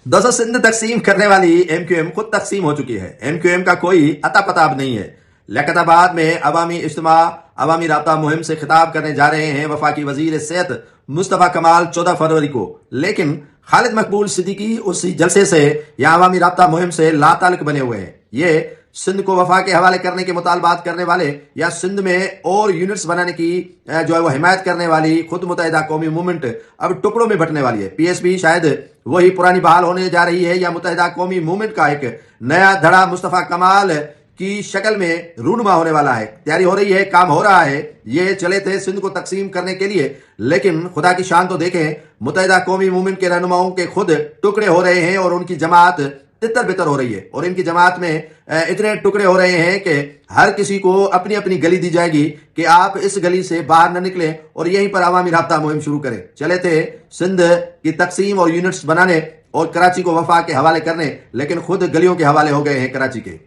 दोस्तों, सिंध तकसीम करने वाली MQM खुद तकसीम हो चुकी है। MQM का कोई अता पता अब नहीं है। लियाकताबाद में अवामी इज्तिमा अवामी राब्ता मुहिम से खिताब करने जा रहे हैं वफाकी वजीर सेहत मुस्तफा कमाल 14 फरवरी को, लेकिन खालिद मकबूल सिद्दीकी उस जलसे से या अवामी राब्ता मुहिम से लाताल्लुक बने हुए हैं। ये सिंध को वफा के हवाले करने के मुतालबात करने वाले या सिंध में और यूनिट्स बनाने की जो है वो हिमायत करने वाली खुद मुत्तहिदा कौमी मूवमेंट अब टुकड़ों में बंटने वाली है। PSP शायद वही पुरानी बहाल होने जा रही है या मुत्तहिदा कौमी मूवमेंट का एक नया धड़ा मुस्तफा कमाल की शक्ल में रूनुमा होने वाला है। तैयारी हो रही है, काम हो रहा है। ये चले थे सिंध को तकसीम करने के लिए, लेकिन खुदा की शान तो देखें, मुत्तहिदा कौमी मूवमेंट के रहनुमाओं के खुद टुकड़े हो रहे हैं और उनकी जमात तितर बितर हो रही है। और इनकी जमात में इतने टुकड़े हो रहे हैं कि हर किसी को अपनी अपनी गली दी जाएगी कि आप इस गली से बाहर न निकलें और यहीं पर अवामी राब्ता मुहिम शुरू करें। चले थे सिंध की तकसीम और यूनिट्स बनाने और कराची को वफा के हवाले करने, लेकिन खुद गलियों के हवाले हो गए हैं कराची के।